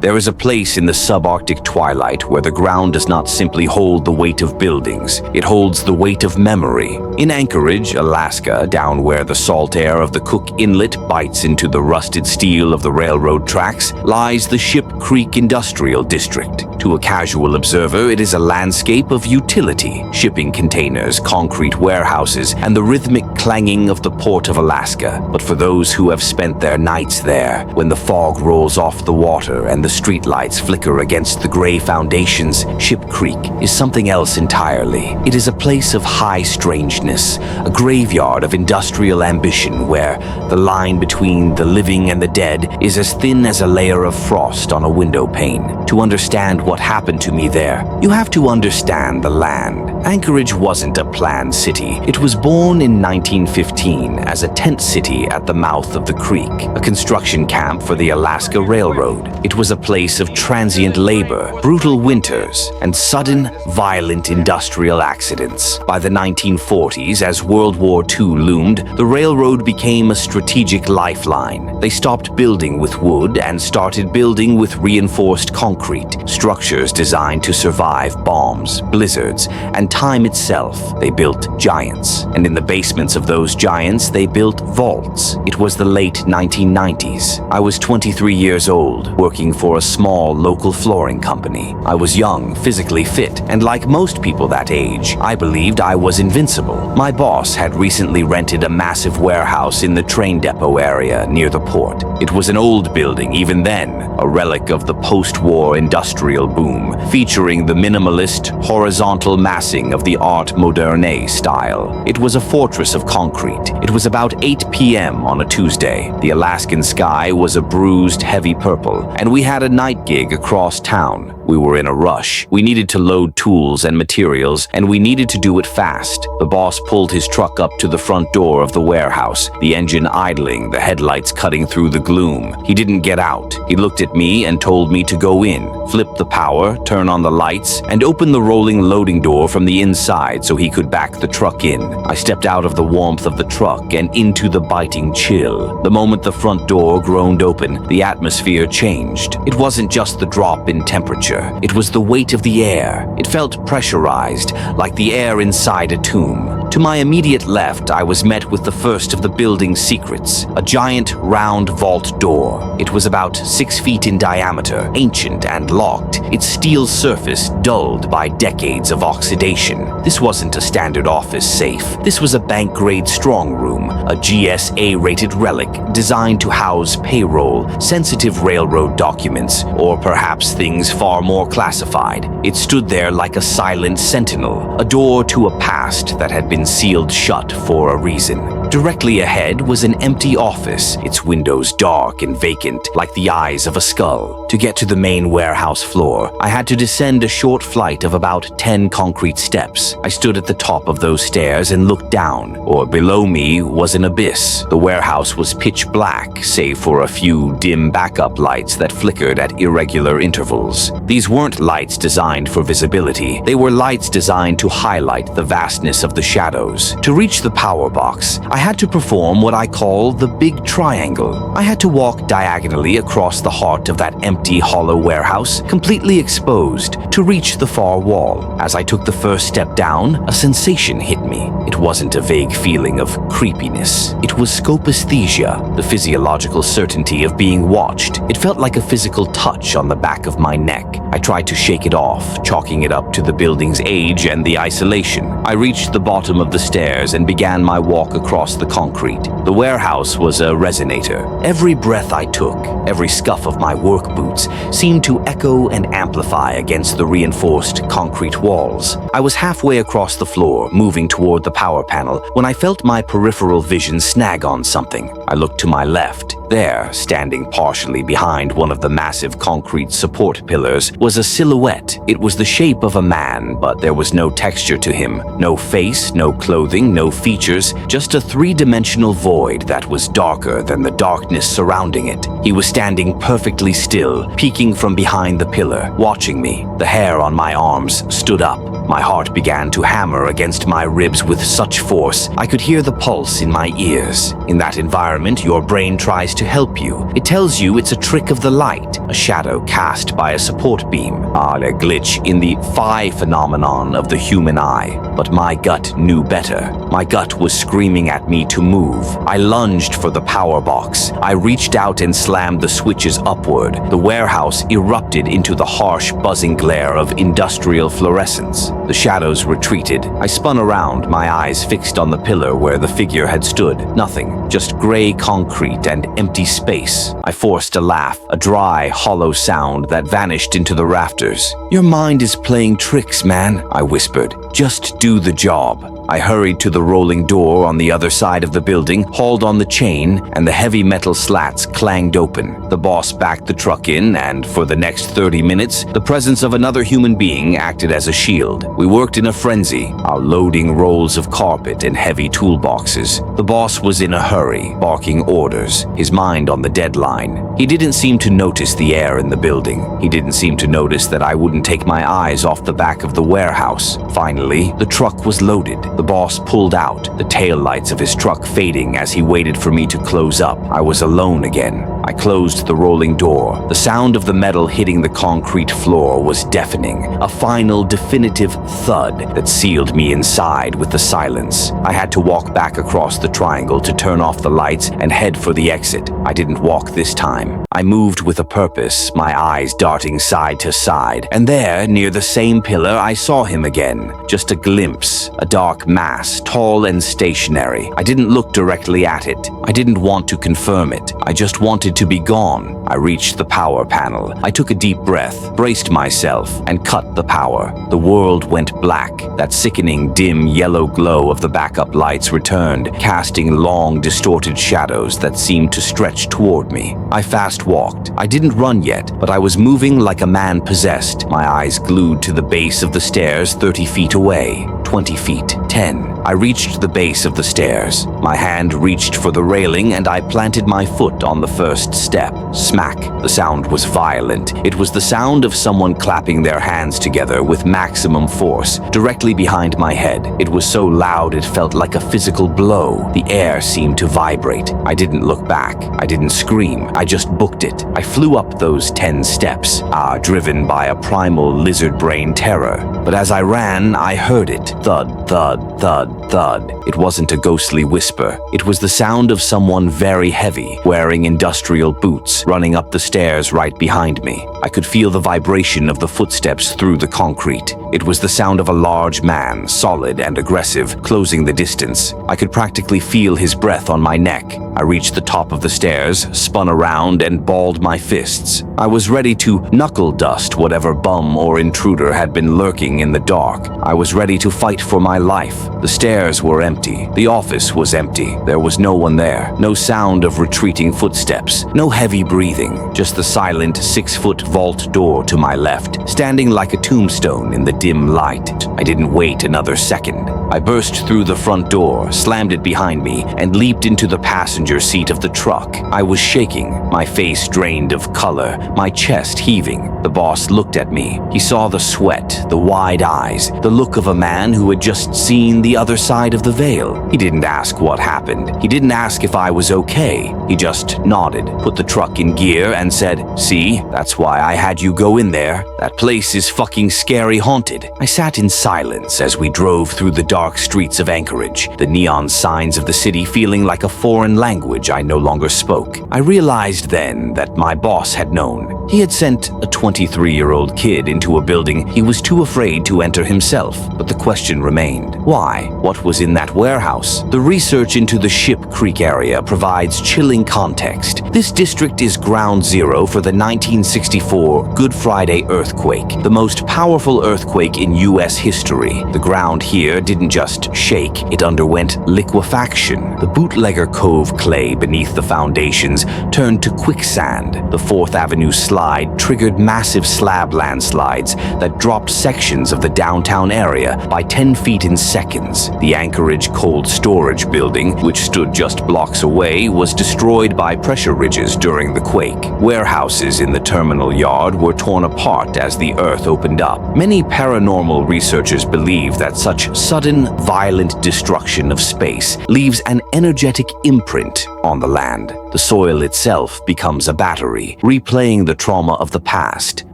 There is a place in the subarctic twilight where the ground does not simply hold the weight of buildings, it holds the weight of memory. In Anchorage, Alaska, down where the salt air of the Cook Inlet bites into the rusted steel of the railroad tracks, lies the Ship Creek Industrial District. To a casual observer, it is a landscape of utility: shipping containers, concrete warehouses, and the rhythmic clanging of the Port of Alaska. But for those who have spent their nights there, when the fog rolls off the water and the streetlights flicker against the gray foundations, Ship Creek is something else entirely. It is a place of high strangeness, a graveyard of industrial ambition where the line between the living and the dead is as thin as a layer of frost on a window pane. To understand what happened to me there, you have to understand the land. Anchorage wasn't a planned city. It was born in 1915 as a tent city at the mouth of the creek, a construction camp for the Alaska Railroad. It was a place of transient labor, brutal winters, and sudden, violent industrial accidents. By the 1940s, as World War II loomed, the railroad became a strategic lifeline. They stopped building with wood and started building with reinforced concrete, structures designed to survive bombs, blizzards, and time itself. They built giants, and in the basements of those giants, they built vaults. It was the late 1990s. I was 23 years old, working for a small local flooring company. I was young, physically fit, and like most people that age, I believed I was invincible. My boss had recently rented a massive warehouse in the train depot area near the port. It was an old building even then, a relic of the post-war industrial boom, featuring the minimalist, horizontal massing of the Art Moderne style. It was a fortress of concrete. It was about 8 p.m. on a Tuesday. The Alaskan sky was a bruised, heavy purple, and we had a night gig across town. We were in a rush. We needed to load tools and materials, and we needed to do it fast. The boss pulled his truck up to the front door of the warehouse, the engine idling, the headlights cutting through the gloom. He didn't get out. He looked at me and told me to go in, flip the power, turn on the lights, and open the rolling loading door from the inside so he could back the truck in. I stepped out of the warmth of the truck and into the biting chill. The moment the front door groaned open, the atmosphere changed. It wasn't just the drop in temperature. It was the weight of the air. It felt pressurized, like the air inside a tomb. To my immediate left, I was met with the first of the building's secrets, a giant, round vault door. It was about 6 feet in diameter, ancient and locked, its steel surface dulled by decades of oxidation. This wasn't a standard office safe. This was a bank-grade strong room, a GSA-rated relic designed to house payroll, sensitive railroad documents, or perhaps things far more classified. It stood there like a silent sentinel, a door to a past that had been sealed shut for a reason. Directly ahead was an empty office, its windows dark and vacant, like the eyes of a skull. To get to the main warehouse floor, I had to descend a short flight of about 10 concrete steps. I stood at the top of those stairs and looked down, or below me was an abyss. The warehouse was pitch black, save for a few dim backup lights that flickered at irregular intervals. These weren't lights designed for visibility. They were lights designed to highlight the vastness of the shadows. To reach the power box, I had to perform what I call the big triangle. I had to walk diagonally across the heart of that empty, hollow warehouse, completely exposed, to reach the far wall. As I took the first step down, a sensation hit me. It wasn't a vague feeling of creepiness. It was scopisthesia, the physiological certainty of being watched. It felt like a physical touch on the back of my neck. I tried to shake it off, chalking it up to the building's age and the isolation. I reached the bottom of the stairs and began my walk across the concrete. The warehouse was a resonator. Every breath I took, every scuff of my work boots, seemed to echo and amplify against the reinforced concrete walls. I was halfway across the floor, moving toward the power panel, when I felt my peripheral vision snag on something. I looked to my left. There, standing partially behind one of the massive concrete support pillars, was a silhouette. It was the shape of a man, but there was no texture to him. No face, no clothing, no features, just a three-dimensional void that was darker than the darkness surrounding it. He was standing perfectly still, peeking from behind the pillar, watching me. The hair on my arms stood up. My heart began to hammer against my ribs with such force, I could hear the pulse in my ears. In that environment, your brain tries to to help you. It tells you it's a trick of the light, a shadow cast by a support beam, a glitch in the phi phenomenon of the human eye. But my gut knew better. My gut was screaming at me to move. I lunged for the power box. I reached out and slammed the switches upward. The warehouse erupted into the harsh, buzzing glare of industrial fluorescence. The shadows retreated. I spun around, my eyes fixed on the pillar where the figure had stood. Nothing, just gray concrete and empty space. I forced a laugh, a dry, hollow sound that vanished into the rafters. "Your mind is playing tricks, man," I whispered. "Just do the job." I hurried to the rolling door on the other side of the building, hauled on the chain, and the heavy metal slats clanged open. The boss backed the truck in, and for the next 30 minutes, the presence of another human being acted as a shield. We worked in a frenzy, our loading rolls of carpet and heavy toolboxes. The boss was in a hurry, barking orders, his mind on the deadline. He didn't seem to notice the air in the building. He didn't seem to notice that I wouldn't take my eyes off the back of the warehouse. Finally, the truck was loaded. The boss pulled out, the taillights of his truck fading as he waited for me to close up. I was alone again. I closed the rolling door. The sound of the metal hitting the concrete floor was deafening, a final, definitive thud that sealed me inside with the silence. I had to walk back across the triangle to turn off the lights and head for the exit. I didn't walk this time. I moved with a purpose, my eyes darting side to side. And there, near the same pillar, I saw him again. Just a glimpse, a dark mass, tall and stationary. I didn't look directly at it. I didn't want to confirm it. I just wanted to be gone. I reached the power panel. I took a deep breath, braced myself, and cut the power. The world went black. That sickening, dim yellow glow of the backup lights returned, casting long, distorted shadows that seemed to stretch toward me. I fast-walked. I didn't run yet, but I was moving like a man possessed, my eyes glued to the base of the stairs 30 feet away, 20 feet, 10. I reached the base of the stairs. My hand reached for the railing and I planted my foot on the first step. Smack. The sound was violent. It was the sound of someone clapping their hands together with maximum force, directly behind my head. It was so loud it felt like a physical blow. The air seemed to vibrate. I didn't look back. I didn't scream. I just booked it. I flew up those 10 steps, driven by a primal lizard brain terror. But as I ran, I heard it. Thud, thud, thud, thud. It wasn't a ghostly whisper. It was the sound of someone very heavy, wearing industrial boots, running up the stairs right behind me. I could feel the vibration of the footsteps through the concrete. It was the sound of a large man, solid and aggressive, closing the distance. I could practically feel his breath on my neck. I reached the top of the stairs, spun around, and balled my fists. I was ready to knuckle dust whatever bum or intruder had been lurking in the dark. I was ready to fight for my life. The stairs were empty. The office was empty. There was no one there. No sound of retreating footsteps. No heavy breathing. Just the silent 6-foot vault door to my left, standing like a tombstone in the dim light. I didn't wait another second. I burst through the front door, slammed it behind me, and leaped into the passenger seat of the truck. I was shaking, my face drained of color, my chest heaving. The boss looked at me. He saw the sweat, the wide eyes, the look of a man who had just seen the other side of the veil. He didn't ask what happened. He didn't ask if I was okay. He just nodded, put the truck in gear, and said, "See, that's why I had you go in there. That place is fucking scary haunted." I sat in silence as we drove through the dark streets of Anchorage, the neon signs of the city feeling like a foreign language I no longer spoke. I realized then that my boss had known. He had sent a 23-year-old kid into a building he was too afraid to enter himself, but the question remained. Why? What was in that warehouse? The research into the Ship Creek area provides chilling context. This district is ground zero for the 1964 Good Friday earthquake, the most powerful earthquake in U.S. history. The ground here didn't just shake, it underwent liquefaction. The Bootlegger Cove clay beneath the foundations turned to quicksand. The 4th Avenue slide triggered massive slab landslides that dropped sections of the downtown area by 10 feet in seconds. The Anchorage cold storage building, which stood just blocks away, was destroyed by pressure ridges during the quake. Warehouses in the terminal yard were torn apart as the earth opened up. Many paranormal researchers believe that such sudden, violent destruction of space leaves an energetic imprint on the land. The soil itself becomes a battery, replaying the trauma of the past.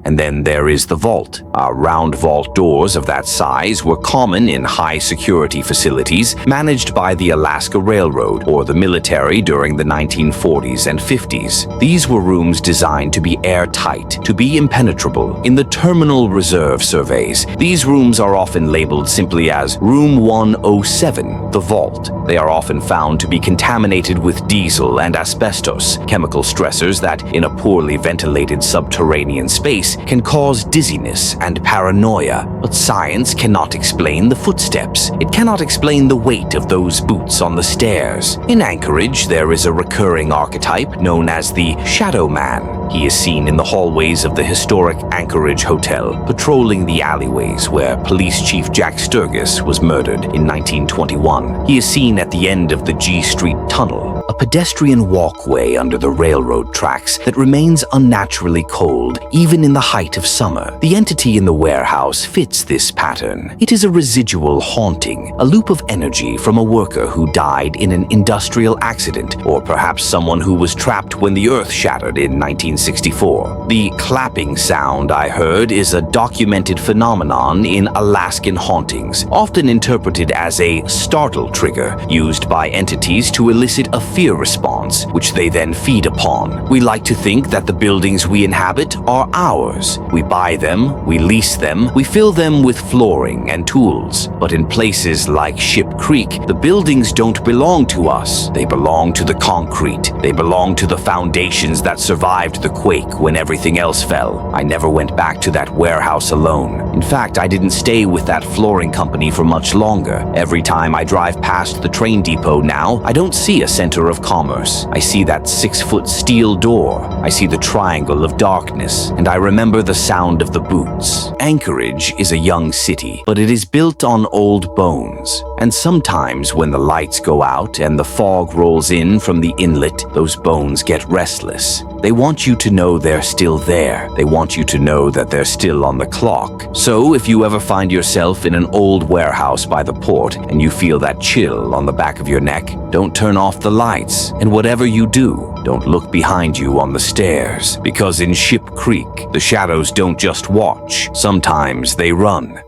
And then there is the vault. Our round vault doors of that size were common in high-security facilities managed by the Alaska Railroad or the military during the 1940s and 50s. These were rooms designed to be airtight, to be impenetrable. In the terminal reserve surveys, these rooms are often labeled simply as Room 107, the vault. They are often found to be contaminated with diesel and asbestos, chemical stressors that, in a poorly ventilated subterranean space, can cause dizziness and paranoia. But science cannot explain the footsteps. It cannot explain the weight of those boots on the stairs. In Anchorage, there is a recurring archetype known as the Shadow Man. He is seen in the hallways of the historic Anchorage Hotel, patrolling the alleyways where Police Chief Jack Sturgis was murdered in 1921. He is seen at the end of the G Street Tunnel, a pedestrian walkway under the railroad tracks that remains unnaturally cold, even in the height of summer. The entity in the warehouse fits this pattern. It is a residual haunting, a loop of energy from a worker who died in an industrial accident, or perhaps someone who was trapped when the earth shattered in 1964. The clapping sound I heard is a documented phenomenon in Alaskan hauntings, often interpreted as a startle trigger used by entities to elicit a fear response, which they then feed upon. We like to think that the buildings we inhabit are ours. We buy them, we lease them, we fill them with flooring and tools. But in places like Ship Creek, the buildings don't belong to us. They belong to the concrete. They belong to the foundations that survived the quake when everything else fell. I never went back to that warehouse alone. In fact, I didn't stay with that flooring company for much longer. Every time I drive past the train depot now, I don't see a center of commerce. I see that 6-foot steel door. I see the triangle of darkness, and I remember the sound of the boots. Anchorage is a young city, but it is built on old bones. And sometimes when the lights go out and the fog rolls in from the inlet, those bones get restless. They want you to know they're still there. They want you to know that they're still on the clock. So if you ever find yourself in an old warehouse by the port and you feel that chill on the back of your neck, don't turn off the lights. And whatever you do, don't look behind you on the stairs. Because in Ship Creek, the shadows don't just watch. Sometimes they run.